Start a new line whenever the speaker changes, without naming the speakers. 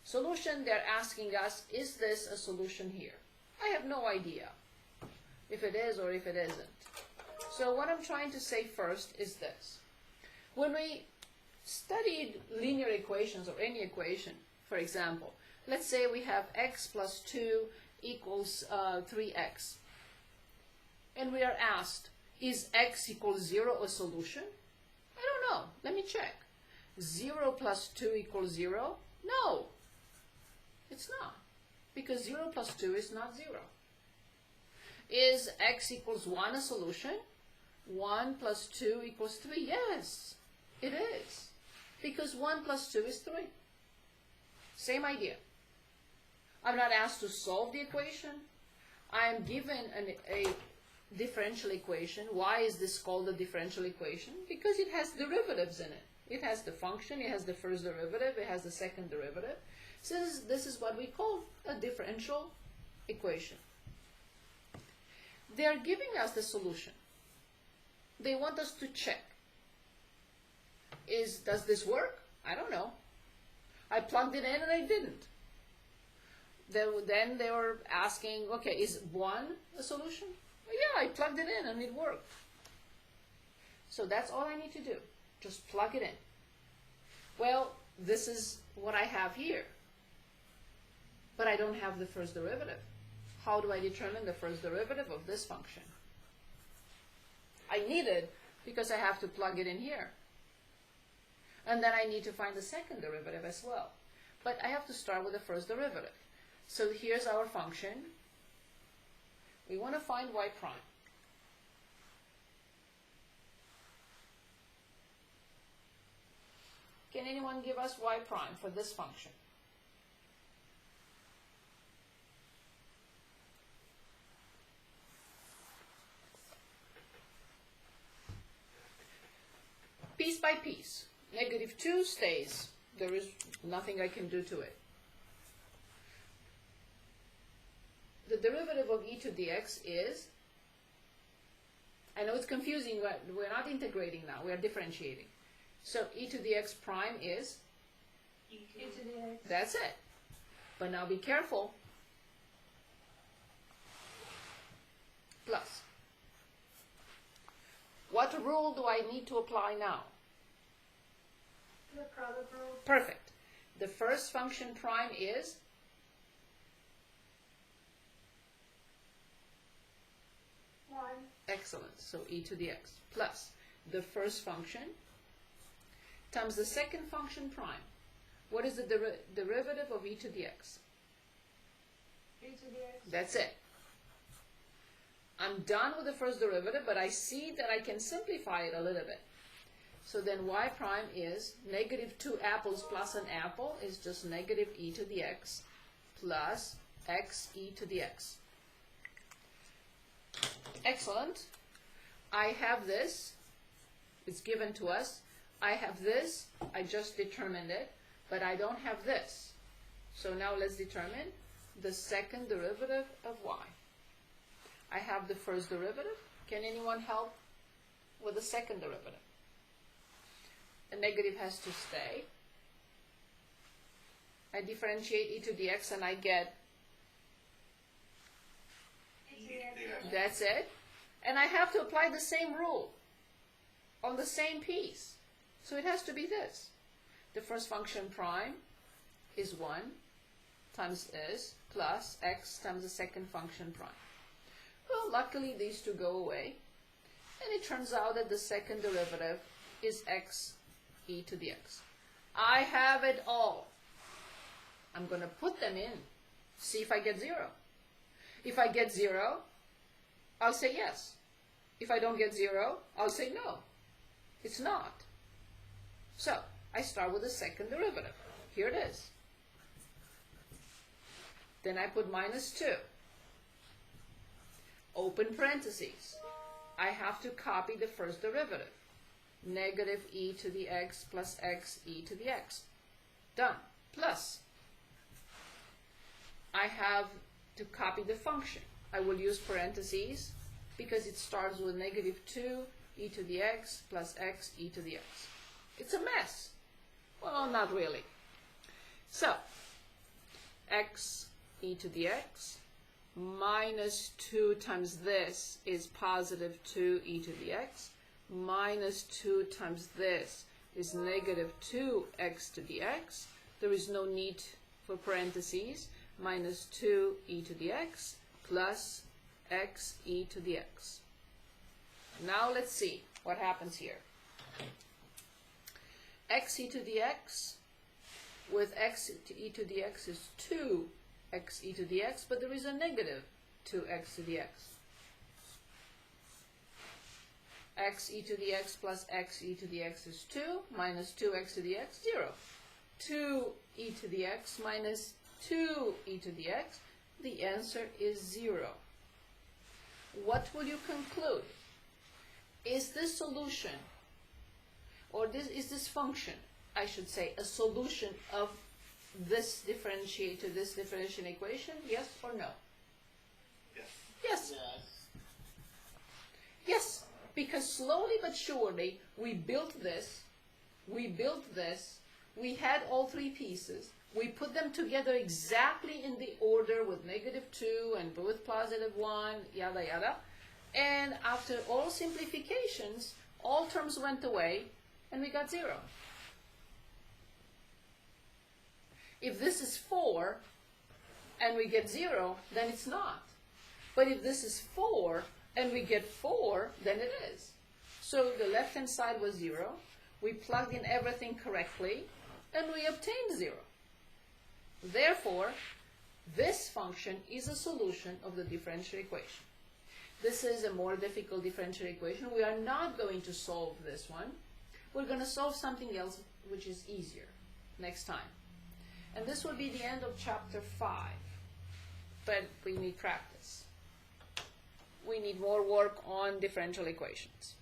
solution, they're asking us, is this a solution here? I have no idea if it is or if it isn't. So what I'm trying to say first is this. When we studied linear equations or any equation, for example, let's say we have x plus 2 equals 3x. And we are asked, is x equals 0 a solution? I don't know. Let me check. 0 plus 2 equals 0? No, it's not. Because 0 plus 2 is not 0. Is x equals 1 a solution? 1 plus 2 equals 3? Yes, it is. Because 1 plus 2 is 3. Same idea. I'm not asked to solve the equation. I am given a differential equation. Why is this called a differential equation? Because it has derivatives in it. It has the function, it has the first derivative, it has the second derivative. So this is what we call a differential equation. They are giving us the solution. They want us to check. Does this work? I don't know. I plugged it in and I didn't. Then they were asking, okay, is 1 a solution? Well, yeah, I plugged it in and it worked. So that's all I need to do. Just plug it in. Well, this is what I have here. But I don't have the first derivative. How do I determine the first derivative of this function? I need it because I have to plug it in here. And then I need to find the second derivative as well. But I have to start with the first derivative. So here's our function. We want to find y prime. Can anyone give us y prime for this function? Piece by piece. Negative 2 stays. There is nothing I can do to it. The derivative of e to the x is, I know it's confusing, but we're not integrating now, we are differentiating. So e to the x prime is?
E to the x.
That's it. But now be careful. Plus. What rule do I need to apply now?
The product rule.
Perfect. The first function prime is?
1.
Excellent. So e to the x plus the first function times the second function prime. What is the derivative of e to the x?
E to the x.
That's it. I'm done with the first derivative, but I see that I can simplify it a little bit. So then y prime is negative 2 apples plus an apple is just negative e to the x plus x e to the x. Excellent. I have this. It's given to us. I have this. I just determined it, but I don't have this. So now let's determine the second derivative of y. I have the first derivative. Can anyone help with the second derivative? The negative has to stay. I differentiate e to the x and I get, that's it. And I have to apply the same rule on the same piece. So it has to be this. The first function prime is 1 times this plus x times the second function prime. Well, luckily these two go away. And it turns out that the second derivative is x e to the x. I have it all. I'm going to put them in. See if I get 0. If I get 0, I'll say yes. If I don't get 0, I'll say no. It's not. So, I start with the second derivative. Here it is. Then I put minus 2. Open parentheses. I have to copy the first derivative. Negative e to the x plus x e to the x. Done. Plus. I have to copy the function. I will use parentheses because it starts with negative 2 e to the x plus x e to the x. It's a mess. Well, not really. So, x e to the x minus 2 times this is positive 2e to the x, minus 2 times this is negative 2x to the x. There is no need for parentheses. Minus 2e to the x plus x e to the x. Now let's see what happens here. X e to the x with x e to the x is 2x e to the x, but there is a negative 2x to the x. X e to the x plus x e to the x is 2, minus 2x to the x, 0. 2e to the x minus 2e to the x, the answer is 0. What will you conclude? Is this solution, or is this function, I should say, a solution of this differential equation? Yes or no?
Yes.
Yes.
Yes.
Yes, because slowly but surely we built this, we had all three pieces, we put them together exactly in the order with negative 2 and with positive 1, yada yada, and after all simplifications, all terms went away and we got 0. If this is 4 and we get 0, then it's not. But if this is 4 and we get 4, then it is. So the left-hand side was 0. We plugged in everything correctly, and we obtained 0. Therefore, this function is a solution of the differential equation. This is a more difficult differential equation. We are not going to solve this one. We're going to solve something else which is easier next time. And this will be the end of chapter 5. But we need practice. We need more work on differential equations.